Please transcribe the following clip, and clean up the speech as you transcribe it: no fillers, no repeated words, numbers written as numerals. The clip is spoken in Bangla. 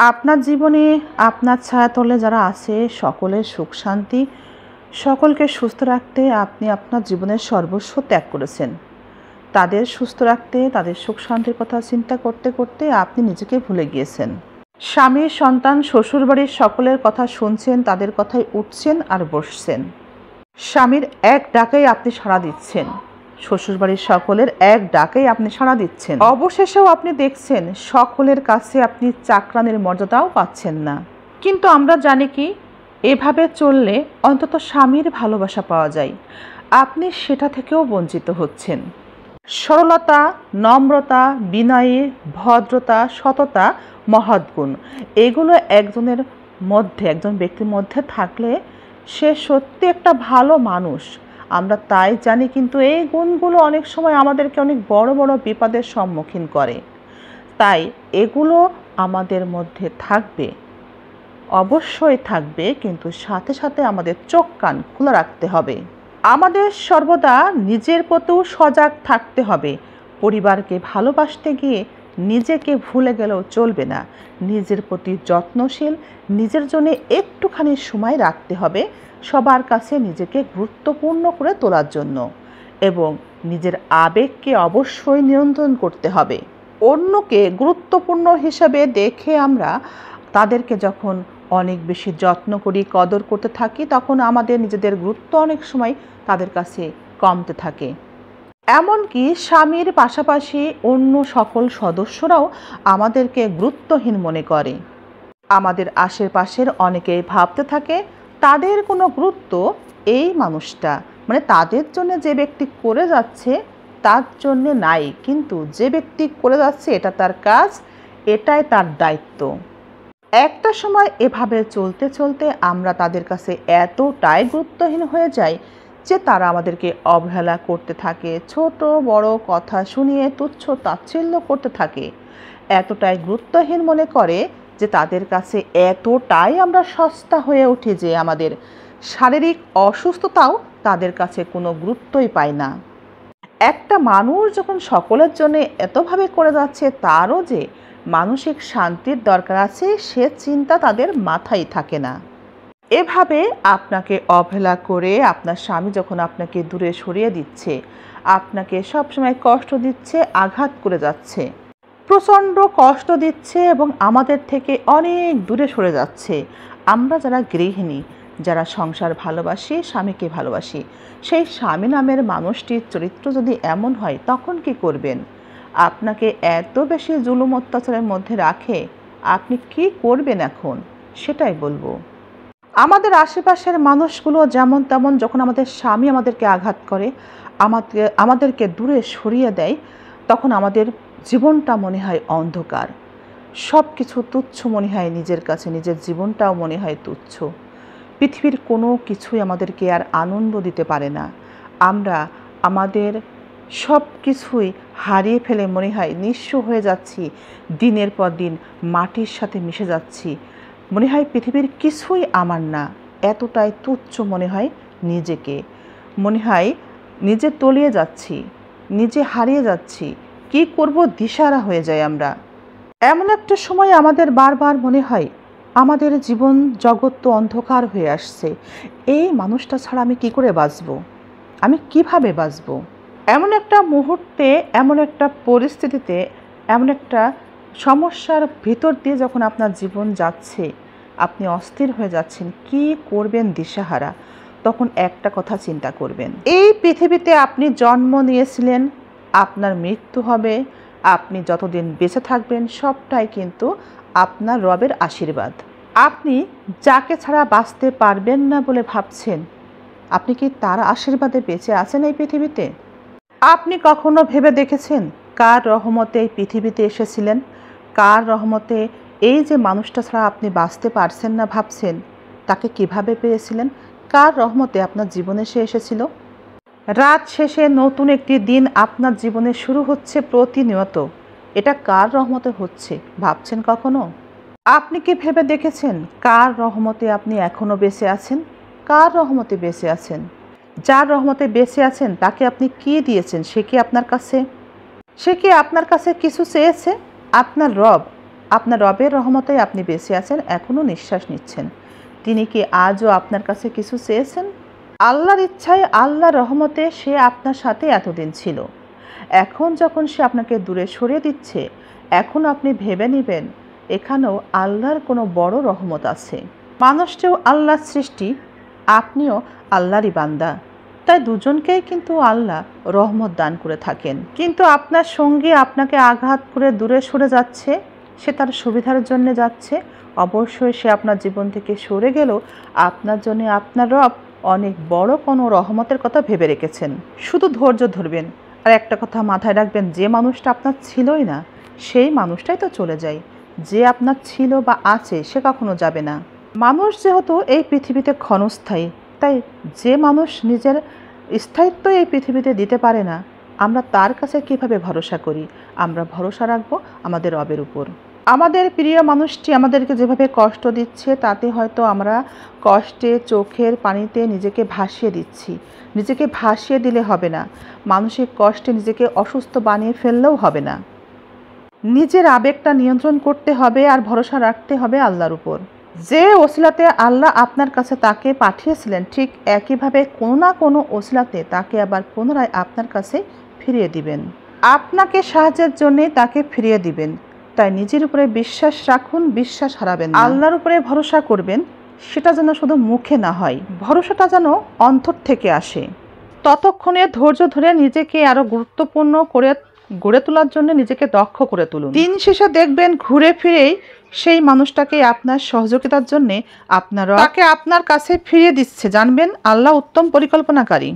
আপনার জীবনে আপনার ছায়াতলে যারা আছে সকলের সুখ শান্তি, সকলকে সুস্থ রাখতে আপনি আপনার জীবনের সর্বস্ব ত্যাগ করেছেন। তাদের সুস্থ রাখতে, তাদের সুখ শান্তির কথা চিন্তা করতে করতে আপনি নিজেকে ভুলে গিয়েছেন। স্বামী, সন্তান, শ্বশুরবাড়ির সকলের কথা শুনছেন, তাদের কথায় উঠছেন আর বসছেন। স্বামীর এক ডাকেই আপনি সাড়া দিচ্ছেন, শ্বশুরবাড়ির সকলের এক ডাকেই আপনি সাড়া দিচ্ছেন। অবশেষেও আপনি দেখছেন সকলের কাছে আপনি চাকরানির মর্যাদাও পাচ্ছেন না। কিন্তু আমরা জানি কি, এভাবে চললে অন্তত স্বামীর ভালোবাসা পাওয়া যায়। আপনি সেটা থেকেও বঞ্চিত হচ্ছেন। সরলতা, নম্রতা, বিনয়ী, ভদ্রতা, সততা, মহৎ গুণ, এগুলো একজন ব্যক্তির মধ্যে থাকলে সে সত্যি একটা ভালো মানুষ, আমরা তাই জানি। কিন্তু এই গুণগুলো অনেক সময় আমাদেরকে অনেক বড় বড় বিপদের সম্মুখীন করে। তাই এগুলো আমাদের মধ্যে থাকবে, অবশ্যই থাকবে, কিন্তু সাথে সাথে আমাদের চোখ কান খোলা রাখতে হবে। আমাদের সর্বদা নিজের প্রতিও সজাগ থাকতে হবে। পরিবারকে ভালোবাসতে গিয়ে নিজেকে ভুলে গেলেও চলবে না। নিজের প্রতি যত্নশীল, নিজের জন্য একটুখানি সময় রাখতে হবে সবার কাছে নিজেকে গুরুত্বপূর্ণ করে তোলার জন্য, এবং নিজের আবেগকে অবশ্যই নিয়ন্ত্রণ করতে হবে। অন্যকে গুরুত্বপূর্ণ হিসাবে দেখে আমরা তাদেরকে যখন অনেক বেশি যত্ন করি, কদর করতে থাকি, তখন আমাদের নিজেদের গুরুত্ব অনেক সময় তাদের কাছে কমতে থাকে। এমনকি স্বামীর পাশাপাশি অন্য সকল সদস্যরাও আমাদেরকে গুরুত্বহীন মনে করে। আমাদের আশেপাশের অনেকেই ভাবতে থাকে তাদের কোনো গুরুত্ব এই মানুষটা, মানে তাদের জন্য যে ব্যক্তি করে যাচ্ছে তার জন্য নাই, কিন্তু যে ব্যক্তি করে যাচ্ছে এটা তার কাজ, এটাই তার দায়িত্ব। একটা সময় এভাবে চলতে চলতে আমরা তাদের কাছে এতটাই গুরুত্বহীন হয়ে যাই যে তারা আমাদেরকে অবহেলা করতে থাকে, ছোট বড় কথা শুনিয়ে তুচ্ছ তাচ্ছিল্য করতে থাকে, এতটাই গুরুত্বহীন মনে করে যে তাদের কাছে এতটাই আমরা সস্তা হয়ে উঠি যে আমাদের শারীরিক অসুস্থতাও তাদের কাছে কোনো গুরুত্বই পায় না। একটা মানুষ যখন সকলের জন্য এতভাবে করে যাচ্ছে, তারও যে মানসিক শান্তির দরকার আছে সে চিন্তা তাদের মাথায় থাকে না। এভাবে আপনাকে অবহেলা করে আপনার স্বামী যখন আপনাকে দূরে সরিয়ে দিচ্ছে, আপনাকে সবসময় কষ্ট দিচ্ছে, আঘাত করে যাচ্ছে, প্রচণ্ড কষ্ট দিচ্ছে এবং আমাদের থেকে অনেক দূরে সরে যাচ্ছে, আমরা যারা গৃহিণী, যারা সংসার ভালোবাসি, স্বামীকে ভালোবাসি, সেই স্বামী নামের মানুষটির চরিত্র যদি এমন হয় তখন কি করবেন? আপনাকে এত বেশি জুলুম অত্যাচারের মধ্যে রাখে, আপনি কি করবেন এখন সেটাই বলবো। আমাদের আশেপাশের মানুষগুলো যেমন তেমন যখন আমাদের স্বামী আমাদেরকে আঘাত করে, আমাদেরকে দূরে সরিয়ে দেয়, তখন আমাদের জীবনটা মনে হয় অন্ধকার, সব কিছু তুচ্ছ মনে হয় নিজের কাছে, নিজের জীবনটাও মনে হয় তুচ্ছ। পৃথিবীর কোনো কিছুই আমাদেরকে আর আনন্দ দিতে পারে না। আমরা আমাদের সব কিছুই হারিয়ে ফেলে মনে হয় নিঃস্ব হয়ে যাচ্ছি, দিনের পর দিন মাটির সাথে মিশে যাচ্ছি, মনে হয় পৃথিবীর কিছুই আমার না, এতটাই তুচ্ছ মনে হয় নিজেকে, মনে হয় নিজে তলিয়ে যাচ্ছি, নিজে হারিয়ে যাচ্ছি, কি করব দিশাহারা হয়ে যায় আমরা। এমন একটা সময় আমাদের বারবার মনে হয় আমাদের জীবন জগৎ তো অন্ধকার হয়ে আসছে, এই মানুষটা ছাড়া আমি কি করে বাঁচব, আমি কিভাবে বাঁচব? এমন একটা মুহূর্তে, এমন একটা পরিস্থিতিতে, এমন একটা সমস্যার ভিতর দিয়ে যখন আপনার জীবন যাচ্ছে, আপনি অস্থির হয়ে যাচ্ছেন, কি করবেন দিশাহারা, তখন একটা কথা চিন্তা করবেন, এই পৃথিবীতে আপনি জন্ম নিয়েছিলেন, আপনার মৃত্যু হবে, আপনি যতদিন বেঁচে থাকবেন সবটাই কিন্তু আপনার রবের আশীর্বাদ। আপনি যাকে ছাড়া বাঁচতে পারবেন না বলে ভাবছেন, আপনি কি তার আশীর্বাদে বেঁচে আছেন এই পৃথিবীতে? আপনি কখনো ভেবে দেখেছেন কার রহমতে এই পৃথিবীতে এসেছিলেন? কার রহমতে এই যে মানুষটা ছাড়া আপনি বাঁচতে পারছেন না ভাবছেন, তাকে কিভাবে পেয়েছিলেন? কার রহমতে আপনার জীবনে সে এসেছিল? রাত শেষে নতুন একটি দিন আপনার জীবনে শুরু হচ্ছে প্রতিনিয়ত, এটা কার রহমতে হচ্ছে ভাবছেন কখনো? আপনি কি ভেবে দেখেছেন কার রহমতে আপনি এখনো বেঁচে আছেন? কার রহমতে বেঁচে আছেন? যার রহমতে বেঁচে আছেন তাকে আপনি কি দিয়েছেন? সে কি আপনার কাছে কিছু চেয়েছে? আপনার রব আপনার রবের রহমতে আপনি বেঁচে আছেন, এখনও নিঃশ্বাস নিচ্ছেন। তিনি কি আজও আপনার কাছে কিছু চেয়েছেন? আল্লাহর ইচ্ছায়, আল্লাহর রহমতে সে আপনার সাথে এতদিন ছিল। এখন যখন সে আপনাকে দূরে সরিয়ে দিচ্ছে, এখন আপনি ভেবে নেবেন এখানেও আল্লাহর কোনো বড় রহমত আছে। মানুষটিও আল্লাহর সৃষ্টি, আপনিও আল্লাহরই বান্দা, তাই দুজনকেই কিন্তু আল্লাহ রহমত দান করে থাকেন। কিন্তু আপনার সঙ্গী আপনাকে আঘাত করে দূরে সরে যাচ্ছে, সে তার সুবিধার জন্য যাচ্ছে। অবশ্যই সে আপনার জীবন থেকে সরে গেলেও আপনার জন্য আপনার রব অনেক বড় কোনো রহমতের কথা ভেবে রেখেছেন। শুধু ধৈর্য ধরবেন। আর একটা কথা মাথায় রাখবেন, যে মানুষটা আপনার ছিলই না সেই মানুষটাই তো চলে যায়। যে আপনার ছিল বা আছে সে কখনো যাবে না। মানুষ যেহেতু এই পৃথিবীতে ক্ষণস্থায়ী, তাই যে মানুষ নিজের স্থায়িত্ব এই পৃথিবীতে দিতে পারে না, আমরা তার কাছে কিভাবে ভরসা করি? আমরা ভরসা রাখবো আমাদের রবের উপর। আমাদের প্রিয় মানুষটি আমাদেরকে যেভাবে কষ্ট দিচ্ছে, তাতে হয়তো আমরা কষ্টে চোখের পানিতে নিজেকে ভাসিয়ে দিচ্ছি। নিজেকে ভাসিয়ে দিলে হবে না, মানসিক কষ্টে নিজেকে অসুস্থ বানিয়ে ফেললেও হবে না। নিজের আবেগটা নিয়ন্ত্রণ করতে হবে আর ভরসা রাখতে হবে আল্লাহর উপর। যে ওসিলাতে আল্লাহ আপনার কাছে তাকে পাঠিয়েছিলেন, ঠিক একইভাবে কোনো না কোনো ওসিলাতে তাকে আবার পুনরায় আপনার কাছে ফিরিয়ে দিবেন। আপনাকে সাহায্যের জন্যে তাকে ফিরিয়ে দিবেন। তাই নিজের উপরে বিশ্বাস রাখুন, বিশ্বাস হারাবেন না। আল্লাহর উপরে ভরসা করবেন, সেটা যেন শুধু মুখে না হয়, ভরসাটা যেন অন্তর থেকে আসে। ততক্ষণে ধৈর্য ধরে নিজেকে আরও গুরুত্বপূর্ণ করে গড়ে তোলার জন্য নিজেকে দক্ষ করে তুলুন। দিন শেষে দেখবেন ঘুরে ফিরেই সেই মানুষটাকে আপনার সহযোগিতার জন্যে তাকে আপনার কাছে ফিরিয়ে দিচ্ছে। জানবেন আল্লাহ উত্তম পরিকল্পনাকারী।